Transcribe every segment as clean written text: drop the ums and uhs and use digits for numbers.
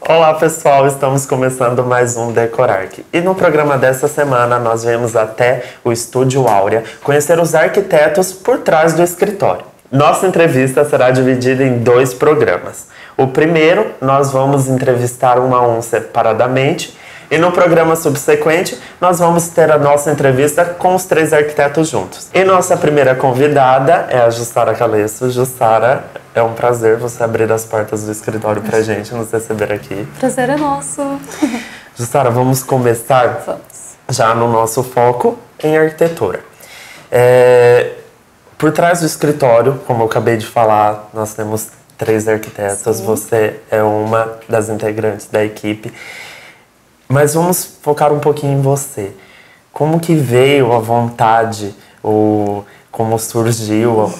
Olá pessoal, estamos começando mais um Decorarc. E no programa dessa semana nós viemos até o Estúdio Áurea conhecer os arquitetos por trás do escritório. Nossa entrevista será dividida em 2 programas. O primeiro, nós vamos entrevistar um a um separadamente, e no programa subsequente, nós vamos ter a nossa entrevista com os 3 arquitetos juntos. E nossa primeira convidada é a Jussara Calesso. Jussara, é um prazer você abrir as portas do escritório pra gente, nos receber aqui. Prazer é nosso. Jussara, vamos começar já no nosso foco em arquitetura. Por trás do escritório, como eu acabei de falar, nós temos 3 arquitetos. Sim. Você é uma das integrantes da equipe. Mas vamos focar um pouquinho em você. Como que veio a vontade, ou como surgiu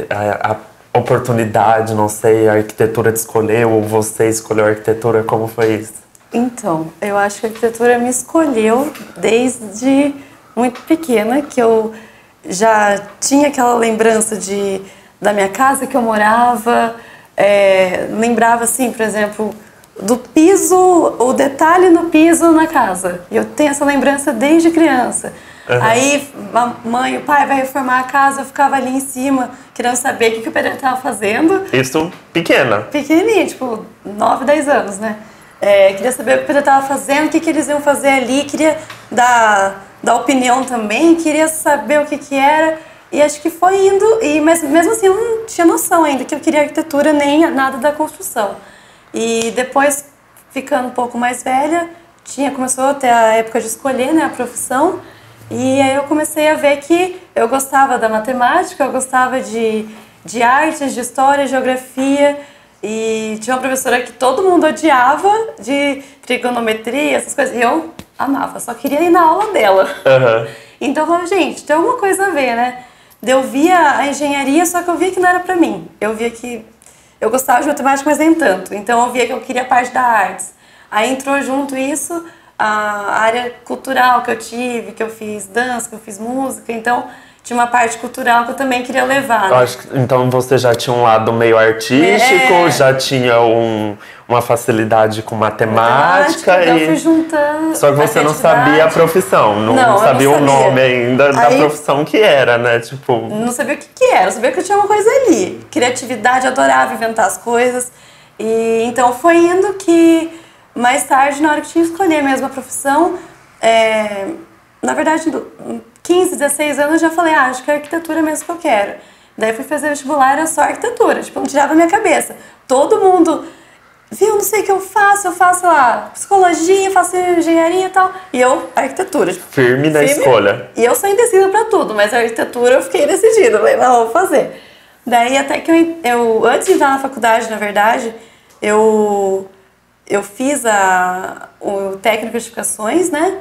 a oportunidade, não sei, a arquitetura te escolheu, ou você escolheu a arquitetura, como foi isso? Então, eu acho que a arquitetura me escolheu desde muito pequena, que eu já tinha aquela lembrança da minha casa que eu morava, lembrava assim, por exemplo, do piso, o detalhe no piso na casa. Eu tenho essa lembrança desde criança. Uhum. Aí a mãe e o pai vai reformar a casa, eu ficava ali em cima, querendo saber o que o pedreiro estava fazendo. Isso pequena? Pequenininha, tipo 9, 10 anos, né? Queria saber o que o pedreiro estava fazendo, o que eles iam fazer ali, queria dar opinião também, queria saber o que era. E acho que foi indo, mas mesmo assim eu não tinha noção ainda que eu queria arquitetura nem nada da construção. E depois, ficando um pouco mais velha, começou a ter a época de escolher, né, a profissão. E aí eu comecei a ver que eu gostava da matemática, eu gostava de artes, de história, geografia. E tinha uma professora que todo mundo odiava, de trigonometria, essas coisas. E eu amava, só queria ir na aula dela. Uhum. Então eu falava, gente, tem alguma coisa a ver, né? Eu via a engenharia, só que eu via que não era pra mim. Eu via que eu gostava de matemática, mas nem tanto. Então eu via que eu queria a parte da artes. Aí entrou junto isso, a área cultural que eu tive, que eu fiz dança, que eu fiz música. Então tinha uma parte cultural que eu também queria levar. Né? Eu acho que, então você já tinha um lado meio artístico, já tinha uma facilidade com matemática. Eu fui juntando. Só que você não sabia a profissão, não sabia o nome ainda da profissão que era, né? Tipo... Não sabia o que era, eu sabia que eu tinha uma coisa ali. Criatividade, adorava inventar as coisas. E então foi indo que mais tarde, na hora que eu tinha que escolher mesmo a profissão, na verdade, 15, 16 anos eu já falei, acho que é arquitetura mesmo que eu quero. Daí fui fazer vestibular, era só arquitetura, tipo, não tirava da minha cabeça. Todo mundo, viu, não sei o que eu faço lá, psicologia, faço engenharia e tal. E eu, arquitetura. Tipo, firme na escolha. E eu sou indecisa pra tudo, mas a arquitetura eu fiquei decidida, falei, não, vou fazer. Daí até que eu antes de entrar na faculdade, na verdade, eu fiz o técnico de edificações, né?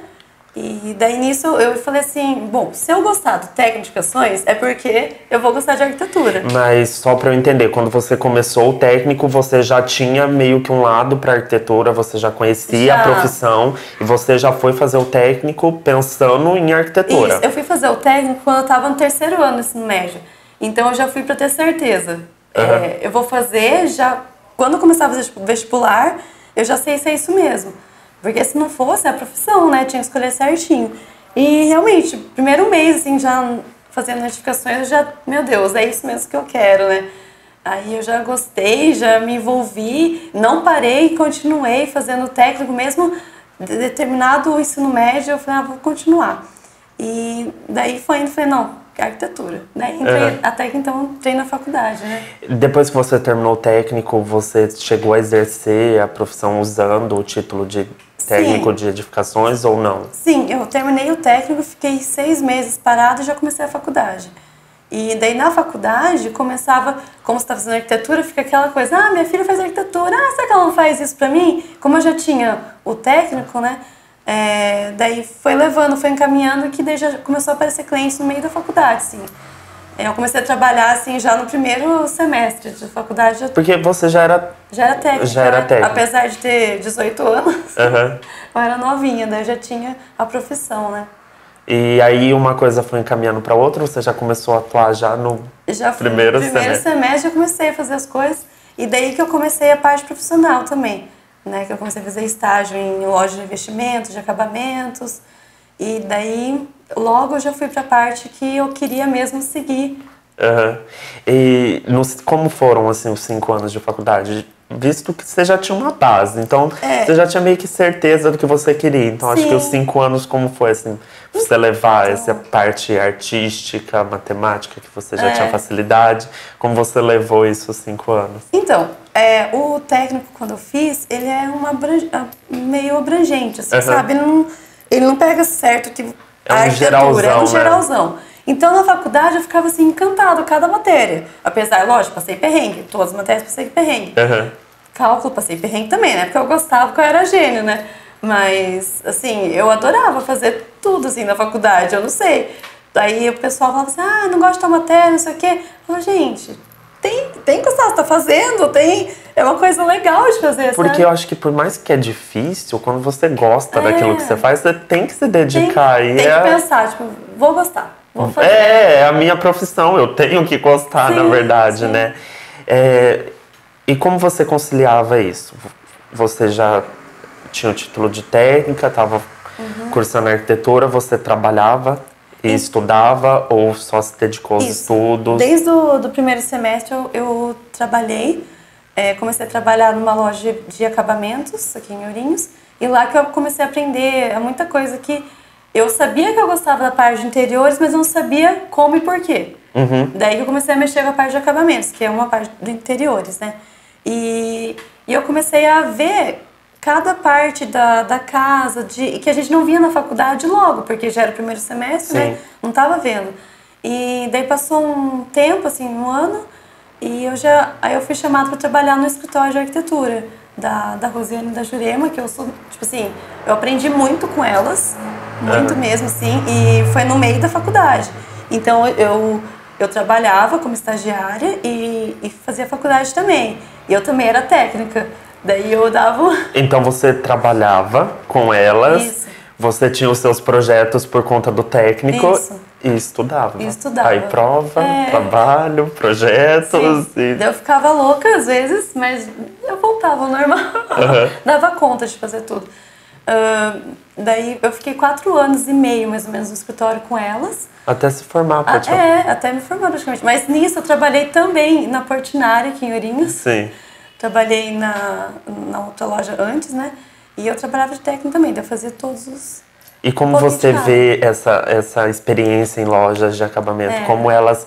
E daí nisso eu falei assim, bom, se eu gostar do técnico de edificações é porque eu vou gostar de arquitetura. Mas só pra eu entender, quando você começou o técnico, você já tinha meio que um lado pra arquitetura, você já conhecia a profissão e você já foi fazer o técnico pensando em arquitetura. Isso, eu fui fazer o técnico quando eu tava no 3º ano do ensino médio. Então eu já fui pra ter certeza. Uhum. Eu vou fazer, quando eu começava o vestibular, eu já sei se é isso mesmo. Porque se não fosse a profissão, né, tinha que escolher certinho. E realmente, primeiro mês, assim, já fazendo notificações, meu Deus, é isso mesmo que eu quero, né? Aí eu já gostei, já me envolvi, não parei, continuei fazendo técnico, mesmo determinado o ensino médio, eu falei, vou continuar. E daí falei, não, arquitetura. Daí entrei, até que então entrei na faculdade, né? Depois que você terminou o técnico, você chegou a exercer a profissão usando o título de técnico de edificações ou não? Sim, eu terminei o técnico, fiquei 6 meses parado e já comecei a faculdade. E daí na faculdade começava, como você está fazendo arquitetura, fica aquela coisa, minha filha faz arquitetura, será que ela não faz isso pra mim? Como eu já tinha o técnico, né? Daí foi levando, foi encaminhando, que daí já começou a aparecer clientes no meio da faculdade, sim. Eu comecei a trabalhar, assim, já no primeiro semestre de faculdade. Porque você já era técnica. Já era técnica. Apesar de ter 18 anos, eu era novinha, daí eu já tinha a profissão, né? E aí uma coisa foi encaminhando para outra, você já começou a atuar já no primeiro semestre? No primeiro semestre eu comecei a fazer as coisas, e daí que eu comecei a parte profissional também. né? Que eu comecei a fazer estágio em loja de investimentos, de acabamentos. E daí, logo eu já fui para a parte que eu queria mesmo seguir. Uhum. E como foram, assim, os 5 anos de faculdade? Visto que você já tinha uma base, então você já tinha meio que certeza do que você queria. Então acho que os 5 anos, como foi, assim, você levar essa parte artística, matemática, que você já tinha facilidade, como você levou isso os 5 anos? Então, o técnico, quando eu fiz, ele é meio abrangente, assim, sabe? Ele não pega certo que é um a arquitetura, geralzão, é um né? geralzão. Então, na faculdade, eu ficava assim, encantado cada matéria. Apesar, lógico, passei perrengue. Todas as matérias passei perrengue. Uhum. Cálculo, passei perrengue também, né? Porque eu gostava, porque eu era gênio, né? Mas, assim, eu adorava fazer tudo, assim, na faculdade. Eu não sei. Daí o pessoal falava assim, não gosto da matéria, não sei o quê. Eu falava, gente, tem que gostar, você tá fazendo, é uma coisa legal de fazer, Porque sabe? eu acho que por mais que é difícil, quando você gosta daquilo que você faz, você tem que se dedicar. Tem que pensar, tipo, vou gostar. Vou fazer. É a minha profissão, eu tenho que gostar, na verdade, né? E como você conciliava isso? Você já tinha o título de técnica, estava cursando arquitetura, você trabalhava e estudava ou só se dedicou aos estudos? Desde o primeiro semestre eu trabalhei, comecei a trabalhar numa loja de acabamentos aqui em Ourinhos, e lá que eu comecei a aprender muita coisa que eu sabia que eu gostava da parte de interiores, mas não sabia como e por quê. Daí que eu comecei a mexer com a parte de acabamentos, que é uma parte de interiores, né? E eu comecei a ver cada parte da casa, que a gente não via na faculdade logo, porque já era o primeiro semestre, né? Não estava vendo. E daí passou um tempo, assim, um ano, e aí eu fui chamada para trabalhar no escritório de arquitetura da Rosiane e da Jurema, que eu sou, tipo assim, eu aprendi muito com elas, muito mesmo, assim, e foi no meio da faculdade. Então eu trabalhava como estagiária e fazia faculdade também. E eu também era técnica. Daí eu dava... Então você trabalhava com elas, Isso. Você tinha os seus projetos por conta do técnico. Isso. E estudava. E estudava. Aí prova, trabalho, projetos. Sim. Daí eu ficava louca às vezes, mas eu voltava ao normal. Dava conta de fazer tudo. Daí eu fiquei 4 anos e meio, mais ou menos, no escritório com elas. Até se formar, praticamente. Até me formar praticamente. Mas nisso eu trabalhei também na Portinari, aqui em Ourinhos. Sim. Trabalhei na outra loja antes, né? E eu trabalhava de técnica também, daí eu fazia todos os... E como você vê essa experiência em lojas de acabamento? Como elas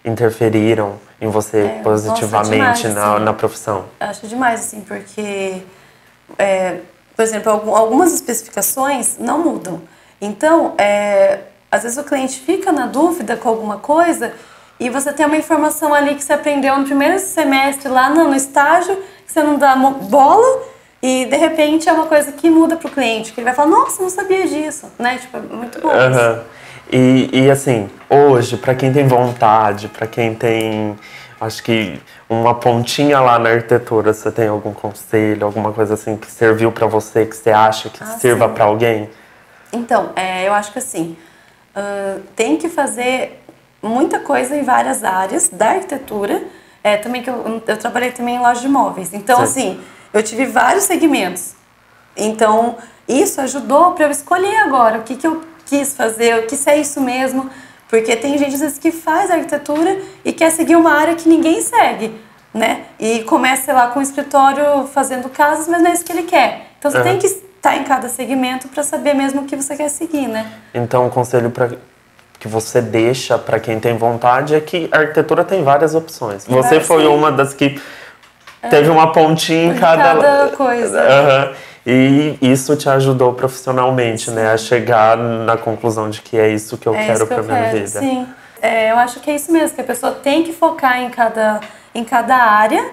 interferiram em você positivamente na profissão? Acho demais, assim, porque... por exemplo, algumas especificações não mudam. Então, às vezes o cliente fica na dúvida com alguma coisa e você tem uma informação ali que você aprendeu no primeiro semestre lá no estágio, que você não dá bola e de repente é uma coisa que muda para o cliente, que ele vai falar, nossa, não sabia disso, né? Tipo, é muito bom isso. E assim, hoje, para quem tem vontade, para quem tem, acho que uma pontinha lá na arquitetura, você tem algum conselho, alguma coisa assim que serviu para você, que você acha que sirva para alguém? Então, eu acho que assim, tem que fazer muita coisa em várias áreas da arquitetura, também que eu trabalhei também em loja de imóveis, então assim, eu tive vários segmentos, então isso ajudou para eu escolher agora o que eu quis fazer, o que se é isso mesmo, porque tem gente às vezes que faz arquitetura e quer seguir uma área que ninguém segue, né? E começa, sei lá, com o escritório fazendo casas, mas não é isso que ele quer. Então você tem que estar em cada segmento para saber mesmo o que você quer seguir, né? Então o conselho que você deixa para quem tem vontade é que a arquitetura tem várias opções. Você foi uma das que teve uma pontinha em cada coisa. E isso te ajudou profissionalmente, né? A chegar na conclusão de que é isso que eu quero para minha vida. Sim. Eu acho que é isso mesmo, que a pessoa tem que focar em cada área,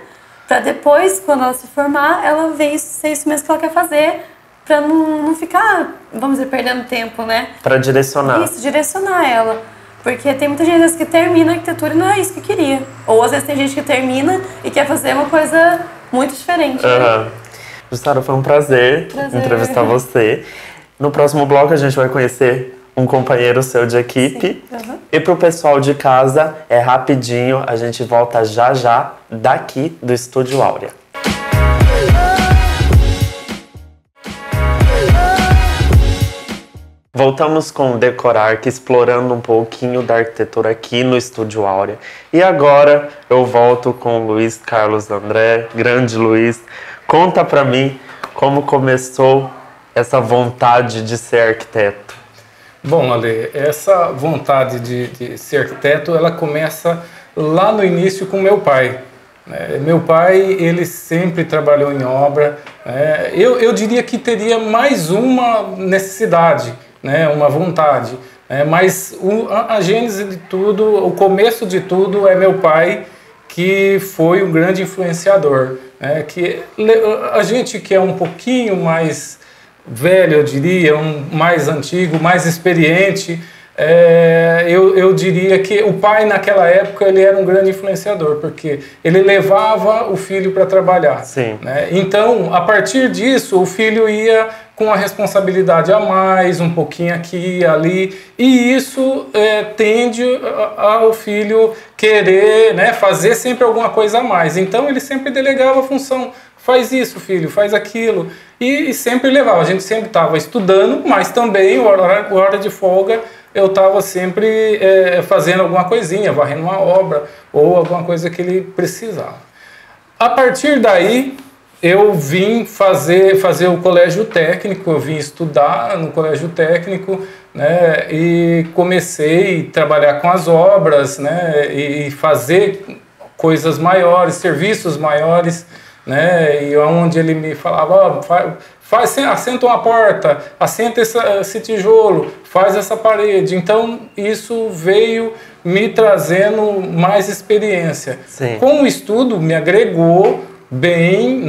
para depois, quando ela se formar, ela ver se é isso mesmo que ela quer fazer, para não ficar, vamos dizer, perdendo tempo, né? Para direcionar. Isso, direcionar ela. Porque tem muita gente às vezes que termina a arquitetura e não é isso que queria. Ou às vezes tem gente que termina e quer fazer uma coisa muito diferente. Né? Jussara, foi um prazer entrevistar você. No próximo bloco a gente vai conhecer um companheiro seu de equipe. E pro pessoal de casa, é rapidinho, a gente volta já daqui do Estúdio Áurea. Voltamos com o Decorarc, explorando um pouquinho da arquitetura aqui no Estúdio Áurea. E agora eu volto com o Luiz Carlos André. Grande Luiz, conta pra mim como começou essa vontade de ser arquiteto. Bom, Ale, essa vontade de ser arquiteto, ela começa lá no início com meu pai. Meu pai, ele sempre trabalhou em obra. Eu diria que teria mais uma necessidade, uma vontade. Mas a gênese de tudo, o começo de tudo é meu pai, que foi um grande influenciador. Que a gente que é um pouquinho mais velho, eu diria, mais antigo, mais experiente, eu diria que o pai naquela época ele era um grande influenciador, porque ele levava o filho para trabalhar. Sim. Então, a partir disso, o filho ia com a responsabilidade a mais, um pouquinho aqui e ali, e isso tende ao filho querer fazer sempre alguma coisa a mais. Então, ele sempre delegava a função. Faz isso, filho, faz aquilo. E sempre levava. A gente sempre estava estudando, mas também, hora de folga, eu estava sempre fazendo alguma coisinha, varrendo uma obra ou alguma coisa que ele precisava. A partir daí, eu vim fazer o colégio técnico, eu vim estudar no colégio técnico, e comecei a trabalhar com as obras, e fazer coisas maiores, serviços maiores, e onde ele me falava, assenta uma porta, assenta esse tijolo, faz essa parede. Então isso veio me trazendo mais experiência. Sim. Com o estudo me agregou bem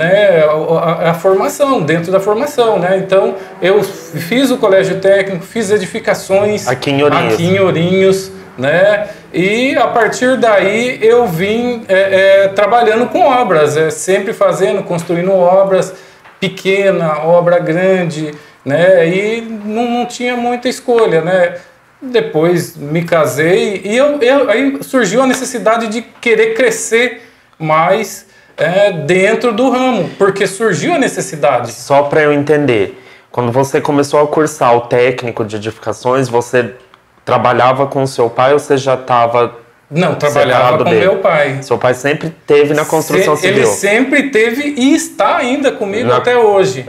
a formação, dentro da formação. Então eu fiz o colégio técnico, fiz edificações aqui em Ourinhos. E a partir daí eu vim trabalhando com obras, sempre construindo obras pequena, obra grande, e não tinha muita escolha, Depois me casei e aí surgiu a necessidade de querer crescer mais dentro do ramo, porque surgiu a necessidade. Só para eu entender, quando você começou a cursar o técnico de edificações, você trabalhava com o seu pai ou você já estava... Não, trabalhava com meu pai. Seu pai sempre teve na construção civil? Ele sempre teve e está ainda comigo até hoje.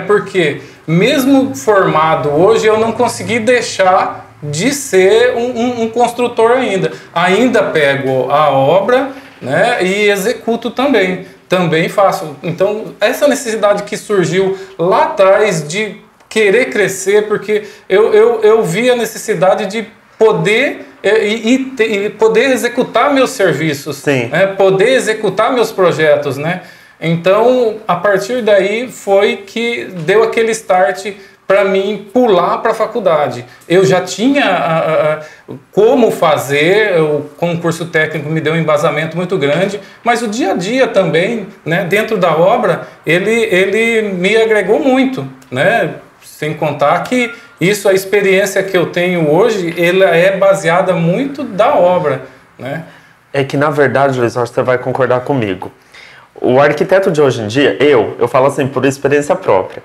Porque mesmo formado hoje, eu não consegui deixar de ser um construtor ainda. Ainda pego a obra, e executo também. Também faço. Então, essa necessidade que surgiu lá atrás de querer crescer, porque eu vi a necessidade de poder poder executar meus serviços, poder executar meus projetos, Então, a partir daí foi que deu aquele start para mim pular para a faculdade. Eu já tinha como fazer, o concurso técnico me deu um embasamento muito grande, mas o dia a dia também, dentro da obra, ele me agregou muito, Sem contar que a experiência que eu tenho hoje, ela é baseada muito da obra, É que, na verdade, Luiz, acho que você vai concordar comigo. O arquiteto de hoje em dia, eu falo assim, por experiência própria,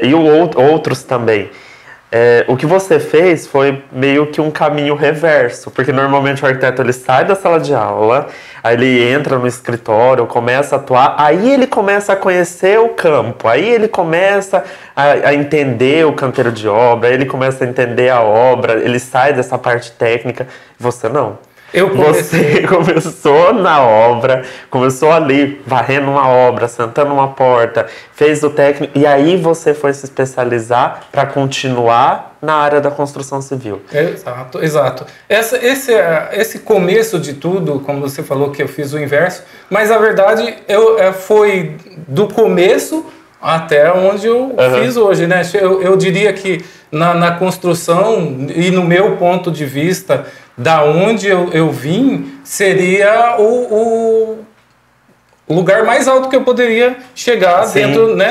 e outros também, o que você fez foi meio que um caminho reverso, porque normalmente o arquiteto ele sai da sala de aula, aí ele entra no escritório, começa a atuar, aí ele começa a conhecer o campo, aí ele começa a entender o canteiro de obra, aí ele começa a entender a obra, ele sai dessa parte técnica. Você não. Você começou na obra, começou ali, varrendo uma obra, sentando uma porta, fez o técnico, e aí você foi se especializar para continuar na área da construção civil. Exato. Esse começo de tudo, como você falou que eu fiz o inverso, mas a verdade foi do começo até onde eu fiz hoje, Eu diria que na construção e no meu ponto de vista, da onde eu vim, seria o lugar mais alto que eu poderia chegar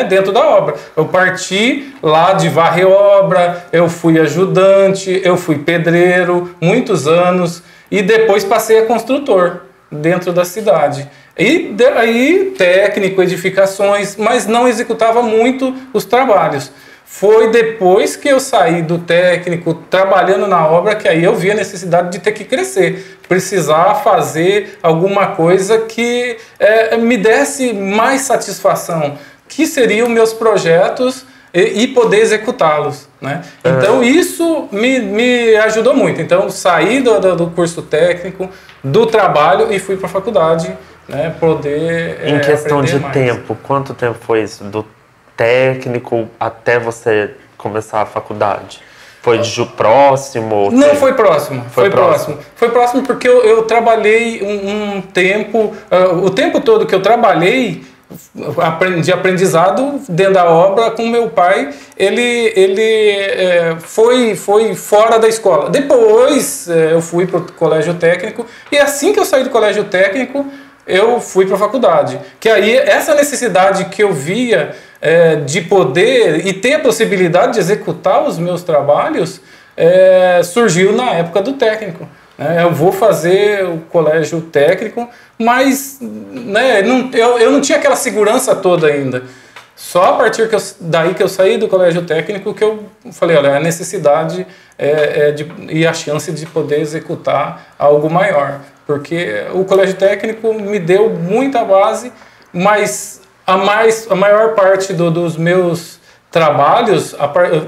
dentro da obra. Eu parti lá de varrer obra, eu fui ajudante, eu fui pedreiro, muitos anos, e depois passei a construtor dentro da cidade. E aí técnico, edificações, mas não executava muito os trabalhos. Foi depois que eu saí do técnico, trabalhando na obra, que aí eu vi a necessidade de ter que crescer. Precisar fazer alguma coisa que me desse mais satisfação, que seriam meus projetos e poder executá-los, né? Então isso me ajudou muito. Então saí do curso técnico, do trabalho e fui para a faculdade, né? Poder Em questão de mais. tempo, quanto tempo foi isso? Do técnico até você começar a faculdade? Foi próximo? Não, foi próximo. Foi próximo. Foi próximo porque eu trabalhei um tempo, o tempo todo que eu trabalhei de aprendizado dentro da obra com meu pai, ele foi fora da escola. Depois eu fui para o colégio técnico e assim que eu saí do colégio técnico eu fui para a faculdade. Que aí essa necessidade que eu via de poder e ter a possibilidade de executar os meus trabalhos surgiu na época do técnico. Eu vou fazer o colégio técnico, mas né, eu não tinha aquela segurança toda ainda. Só a partir daí que eu saí do colégio técnico que eu falei, olha, a necessidade e a chance de poder executar algo maior. Porque o colégio técnico me deu muita base, mas a maior parte dos meus trabalhos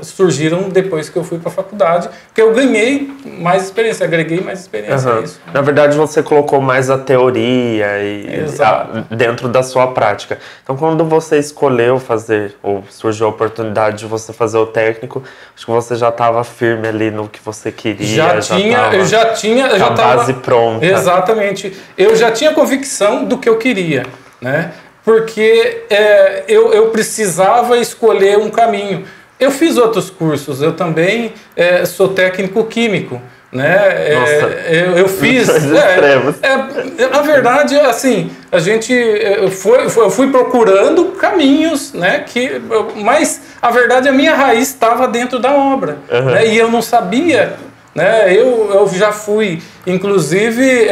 surgiram depois que eu fui para a faculdade, porque eu ganhei mais experiência, agreguei mais experiência nisso. Na verdade, você colocou mais a teoria dentro da sua prática. Então, quando você escolheu fazer, ou surgiu a oportunidade de você fazer o técnico, acho que você já estava firme ali no que você queria. Eu já tinha a base pronta. Exatamente. Eu já tinha convicção do que eu queria, né? Porque eu precisava escolher um caminho. Eu fiz outros cursos, eu também sou técnico químico, né? Nossa, eu fiz. Na verdade, assim, eu fui procurando caminhos, né? Mas a verdade, a minha raiz estava dentro da obra, né? E eu não sabia, né? Eu já fui, inclusive,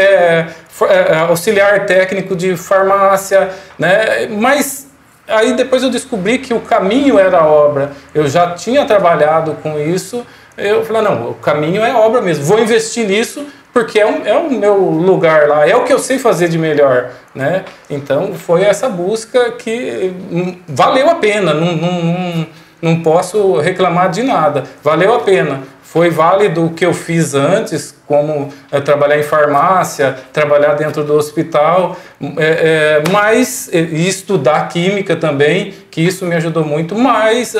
auxiliar técnico de farmácia, né? Mas aí depois eu descobri que o caminho era a obra. Eu já tinha trabalhado com isso. Eu falei, não, o caminho é a obra mesmo. Vou investir nisso porque é o meu lugar lá, é o que eu sei fazer de melhor, né? Então foi essa busca que valeu a pena. Não posso reclamar de nada. Valeu a pena. Foi válido o que eu fiz antes, como trabalhar em farmácia, trabalhar dentro do hospital, mas e estudar química também, que isso me ajudou muito, mas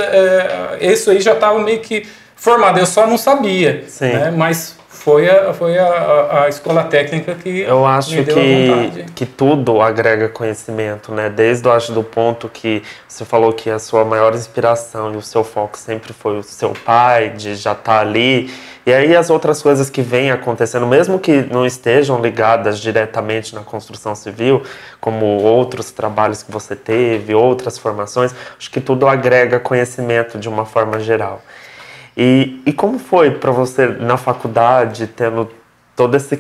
isso aí já estava meio que formado, eu só não sabia, né? Mas foi a escola técnica que eu acho me deu a vontade. Que tudo agrega conhecimento, né? Desde do ponto que você falou que a sua maior inspiração e o seu foco sempre foi o seu pai, de já estar ali. E aí as outras coisas que vêm acontecendo, mesmo que não estejam ligadas diretamente na construção civil, como outros trabalhos que você teve, outras formações, acho que tudo agrega conhecimento de uma forma geral. E como foi para você na faculdade, tendo todo esse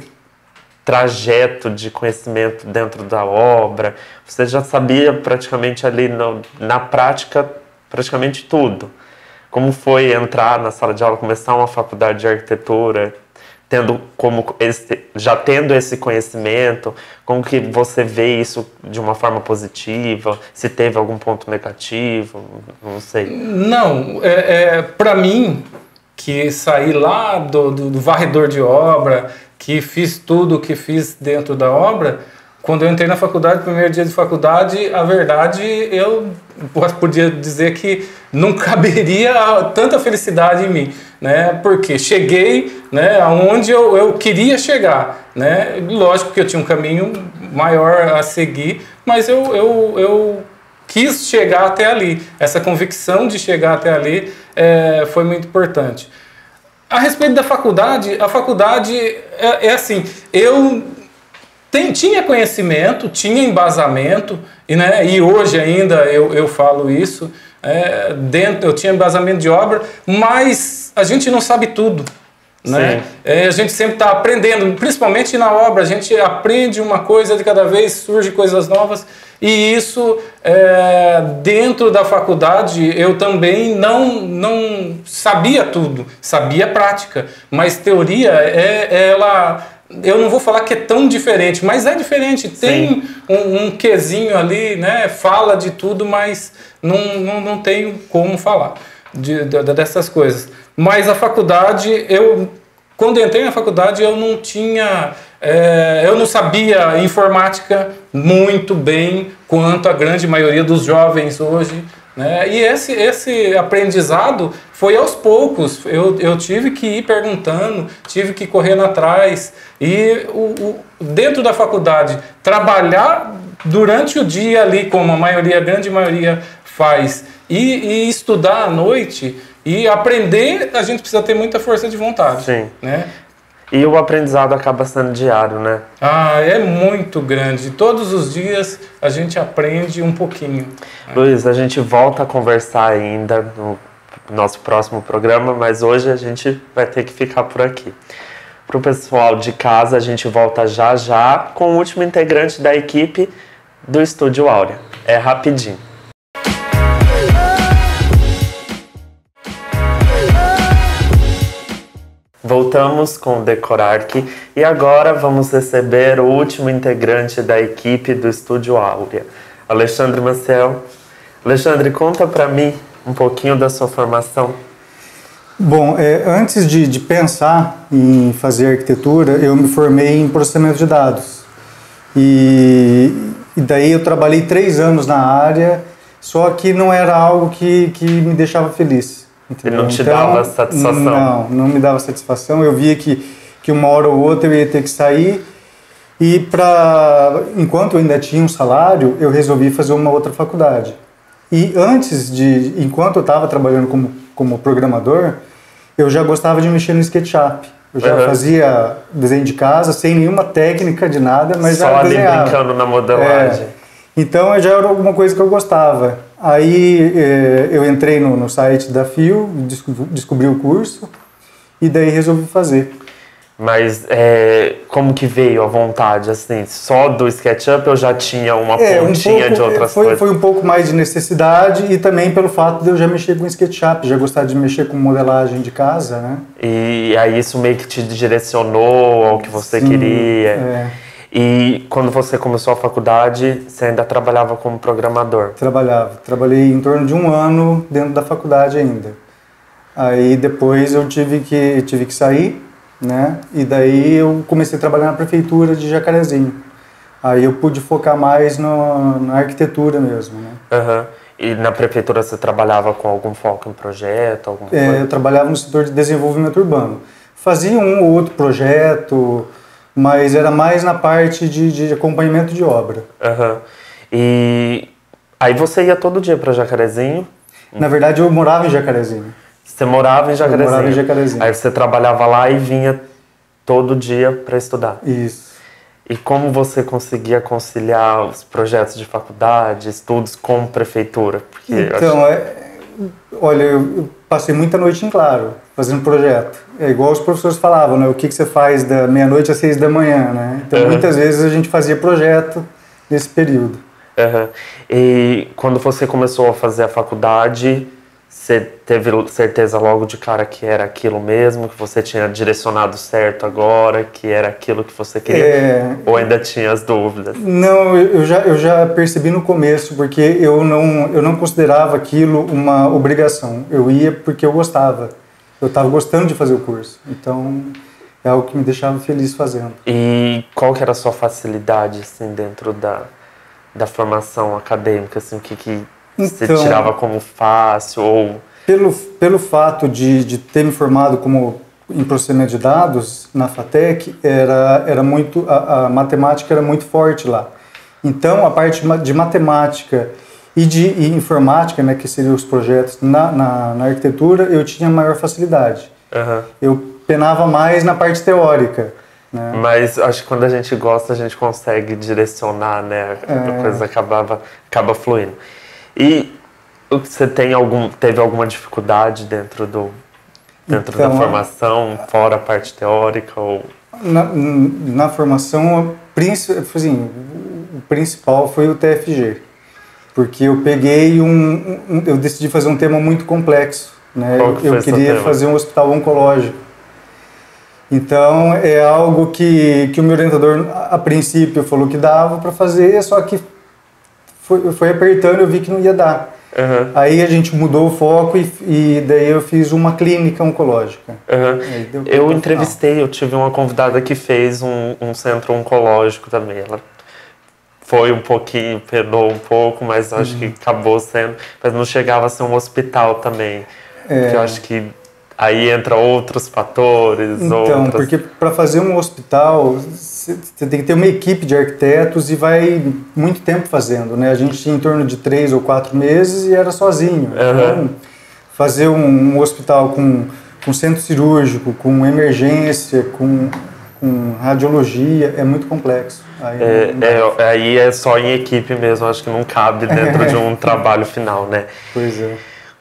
trajeto de conhecimento dentro da obra? Você já sabia praticamente ali na prática, praticamente tudo. Como foi entrar na sala de aula, começar uma faculdade de arquitetura, já tendo esse conhecimento? Como que você vê isso de uma forma positiva? Se teve algum ponto negativo? Não sei. Não, para mim, que saí lá do varredor de obra, que fiz tudo o que fiz dentro da obra, quando eu entrei na faculdade, primeiro dia de faculdade, a verdade, eu podia dizer que não caberia tanta felicidade em mim, né? Porque cheguei, né, aonde eu queria chegar, né? Lógico que eu tinha um caminho maior a seguir, mas eu quis chegar até ali. Essa convicção de chegar até ali foi muito importante. A respeito da faculdade, a faculdade é assim, eu tinha conhecimento, tinha embasamento, e hoje ainda eu falo isso, eu tinha embasamento de obra, mas a gente não sabe tudo. Né? A gente sempre está aprendendo, principalmente na obra, a gente aprende uma coisa de cada vez, surge coisas novas, E isso, dentro da faculdade, eu também não sabia tudo, sabia prática, mas teoria, eu não vou falar que é tão diferente, mas é diferente, tem um quezinho ali, né? Fala de tudo, mas não tenho como falar dessas coisas. Mas a faculdade, quando entrei na faculdade, eu não tinha... eu não sabia informática muito bem quanto a grande maioria dos jovens hoje, né? E esse aprendizado foi aos poucos. Eu tive que ir perguntando, tive que ir correndo atrás. E dentro da faculdade, trabalhar durante o dia ali, como a grande maioria faz, e estudar à noite e aprender, a gente precisa ter muita força de vontade. Sim. Né? E o aprendizado acaba sendo diário, né? É muito grande. Todos os dias a gente aprende um pouquinho. Luiz, a gente volta a conversar ainda no nosso próximo programa, mas hoje a gente vai ter que ficar por aqui. Para o pessoal de casa, a gente volta já já com o último integrante da equipe do Estúdio Áurea. É rapidinho. Voltamos com o Decorarque e agora vamos receber o último integrante da equipe do Estúdio Áurea, Alexandre Maciel. Alexandre, conta para mim um pouquinho da sua formação. Bom, antes de pensar em fazer arquitetura, eu me formei em processamento de dados. E daí eu trabalhei 3 anos na área, só que não era algo que me deixava feliz. Entendeu? E não te dava satisfação? Não me dava satisfação. Eu via que uma hora ou outra eu ia ter que sair. E enquanto eu ainda tinha um salário, eu resolvi fazer uma outra faculdade. E enquanto eu estava trabalhando como programador, eu já gostava de mexer no SketchUp. Eu já fazia desenho de casa, sem nenhuma técnica de nada, mas só já ali desenhava. brincando na modelagem. Então já era alguma coisa que eu gostava. Aí eu entrei no site da FIO, descobri o curso e daí resolvi fazer. Mas como que veio a vontade, assim? Só do SketchUp ou já tinha uma pontinha de outras coisas? Foi um pouco mais de necessidade e também pelo fato de eu já mexer com SketchUp, já gostar de mexer com modelagem de casa, né? E aí isso meio que te direcionou ao que você queria. E quando você começou a faculdade, você ainda trabalhava como programador? Trabalhei em torno de 1 ano dentro da faculdade ainda. Aí depois eu tive que sair, né? E daí eu comecei a trabalhar na prefeitura de Jacarezinho. Aí eu pude focar mais na arquitetura mesmo, né? E na prefeitura você trabalhava com algum foco em projeto? Alguma coisa? Eu trabalhava no setor de desenvolvimento urbano. Fazia um ou outro projeto, mas era mais na parte de acompanhamento de obra. E aí você ia todo dia para Jacarezinho? Na verdade, eu morava em Jacarezinho. Você morava em Jacarezinho? Eu morava em Jacarezinho. Aí você trabalhava lá e vinha todo dia para estudar? Isso. E como você conseguia conciliar os projetos de faculdade, estudos com prefeitura? Porque então, olha, eu passei muita noite em claro, fazendo projeto. É igual os professores falavam, né? O que você faz da meia-noite às 6 da manhã, né? Então, muitas vezes a gente fazia projeto nesse período. E quando você começou a fazer a faculdade, você teve certeza logo de cara que era aquilo mesmo, que você tinha direcionado certo agora, que era aquilo que você queria? Ou ainda tinha as dúvidas? Não, eu já percebi no começo, porque eu não considerava aquilo uma obrigação. Eu ia porque eu gostava. Eu estava gostando de fazer o curso. Então, é algo que me deixava feliz fazendo. E qual que era a sua facilidade, assim, dentro da formação acadêmica? Assim, o que você tirava como fácil? Ou... Pelo fato de ter me formado em processamento de dados na FATEC, era muito, a matemática era muito forte lá. Então, a parte de matemática e de informática, né, que seriam os projetos na arquitetura, eu tinha maior facilidade. Eu penava mais na parte teórica. Né? Mas acho que quando a gente gosta, a gente consegue direcionar, né? A coisa acaba fluindo. E você teve alguma dificuldade dentro da formação, fora a parte teórica? Ou... Na formação, assim, principal foi o TFG, porque eu peguei eu decidi fazer um tema muito complexo, né? Eu queria fazer um hospital oncológico. Então é algo que o meu orientador a princípio falou que dava para fazer, só que foi apertando e eu vi que não ia dar. Uhum. Aí a gente mudou o foco e daí eu fiz uma clínica oncológica. Uhum. Eu entrevistei, eu tive uma convidada que fez um centro oncológico também. Ela foi um pouquinho, penou um pouco, mas acho que acabou sendo. Mas não chegava a ser um hospital também. Porque eu acho que aí entra outros fatores. Então, porque para fazer um hospital, você tem que ter uma equipe de arquitetos e vai muito tempo fazendo, né? A gente tinha em torno de 3 ou 4 meses e era sozinho. Então, fazer um hospital com centro cirúrgico, com emergência, com radiologia, é muito complexo. Aí é só em equipe mesmo, acho que não cabe dentro de um trabalho final, né? Pois é.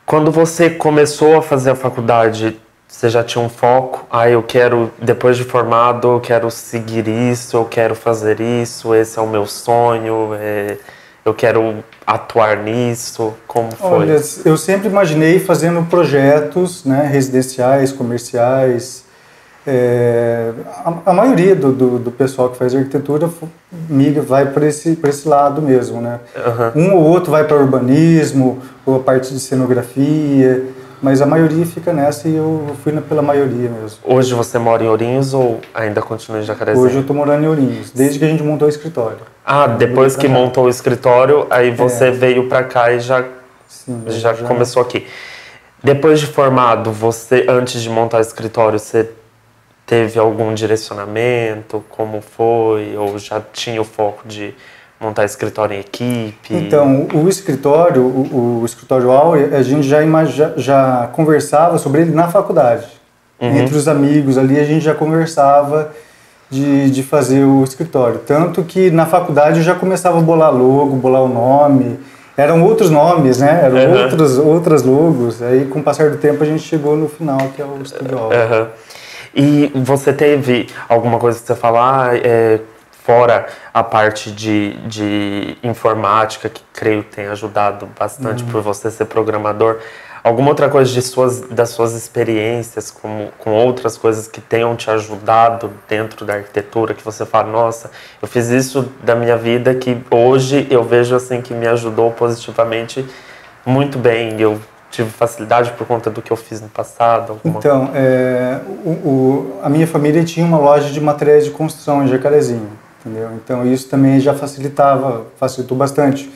Quando você começou a fazer a faculdade, você já tinha um foco? Eu quero, depois de formado, eu quero seguir isso, eu quero fazer isso, esse é o meu sonho, eu quero atuar nisso. Como foi? Olha, eu sempre imaginei fazendo projetos, né, residenciais, comerciais. A maioria do pessoal que faz arquitetura vai para esse lado mesmo, né? Um ou outro vai para urbanismo, ou a parte de cenografia, mas a maioria fica nessa e eu fui pela maioria mesmo. Hoje você mora em Ourinhos ou ainda continua em Jacarezinho? Hoje eu estou morando em Ourinhos, desde que a gente montou o escritório. Depois que montou o escritório, aí você veio para cá e já começou aqui. Depois de formado, você, antes de montar o escritório, você teve algum direcionamento? Como foi? Ou já tinha o foco de montar escritório em equipe? Então, o escritório Áurea, a gente já conversava sobre ele na faculdade. Entre os amigos ali, a gente já conversava de fazer o escritório. Tanto que na faculdade eu já começava a bolar logo, bolar o nome. Eram outros nomes, né? Eram outras logos. Aí, com o passar do tempo, a gente chegou no final, que é o Estúdio Áurea. E você teve alguma coisa que você falar, fora a parte de informática, que creio que tem ajudado bastante por você ser programador, alguma outra coisa das suas experiências com outras coisas que tenham te ajudado dentro da arquitetura, que você fala, nossa, eu fiz isso da minha vida que hoje eu vejo assim que me ajudou positivamente muito bem, eu tive facilidade por conta do que eu fiz no passado? Então, a minha família tinha uma loja de materiais de construção em Jacarezinho, entendeu? Então isso também já facilitou bastante.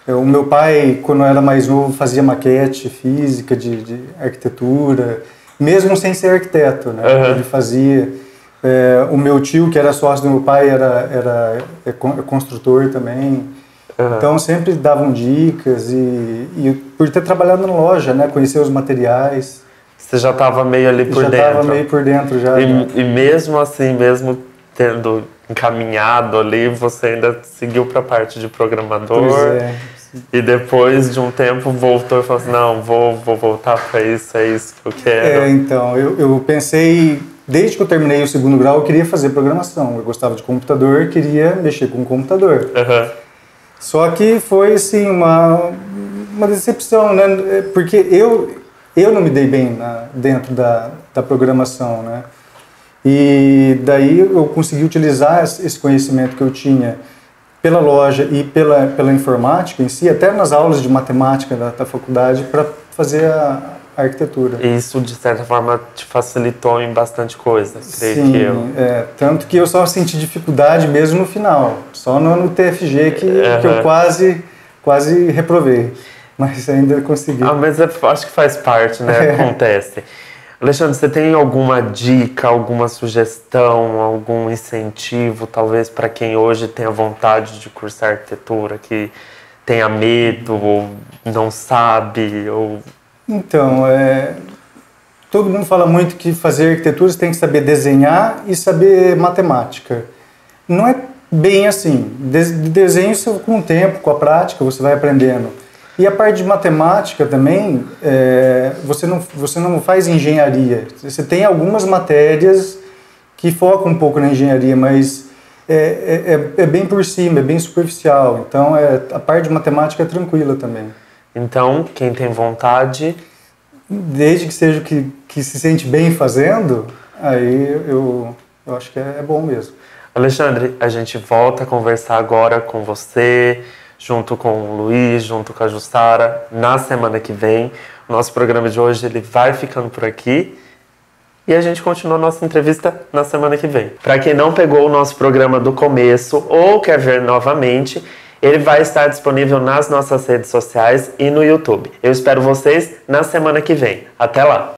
O meu pai, quando eu era mais novo, fazia maquete física de arquitetura, mesmo sem ser arquiteto, né? Ele fazia. O meu tio, que era sócio do meu pai, é construtor também. Então sempre davam dicas e por ter trabalhado na loja, né, conhecer os materiais. Você já estava meio ali por dentro? Já estava meio por dentro já. E mesmo assim, mesmo tendo encaminhado ali, você ainda seguiu para a parte de programador? Pois é. E depois de um tempo voltou e falou assim, não, vou voltar para isso, é isso que eu quero. Então, eu pensei, desde que eu terminei o segundo grau, eu queria fazer programação. Eu gostava de computador, queria mexer com o computador. Só que foi assim uma decepção, né? Porque eu não me dei bem dentro da programação, né? E daí eu consegui utilizar esse conhecimento que eu tinha pela loja e pela informática em si, até nas aulas de matemática da faculdade, para fazer a arquitetura. E isso, de certa forma, te facilitou em bastante coisa, creio Sim, que eu. Tanto que eu só senti dificuldade mesmo no final, só no TFG que eu quase reprovei, mas ainda consegui. Mas acho que faz parte, né? Acontece. Alexandre, você tem alguma dica, alguma sugestão, algum incentivo, talvez, para quem hoje tem a vontade de cursar arquitetura, que tenha medo, ou não sabe, ou... Então, todo mundo fala muito que fazer arquitetura você tem que saber desenhar e saber matemática. Não é bem assim. Desenho, com o tempo, com a prática, você vai aprendendo. E a parte de matemática também, você não faz engenharia. Você tem algumas matérias que focam um pouco na engenharia, mas é bem por cima, é bem superficial. Então, a parte de matemática é tranquila também. Então, quem tem vontade... Desde que seja que se sente bem fazendo, aí eu acho que é bom mesmo. Alexandre, a gente volta a conversar agora com você, junto com o Luiz, junto com a Jussara, na semana que vem. O nosso programa de hoje ele vai ficando por aqui e a gente continua a nossa entrevista na semana que vem. Para quem não pegou o nosso programa do começo ou quer ver novamente, ele vai estar disponível nas nossas redes sociais e no YouTube. Eu espero vocês na semana que vem. Até lá!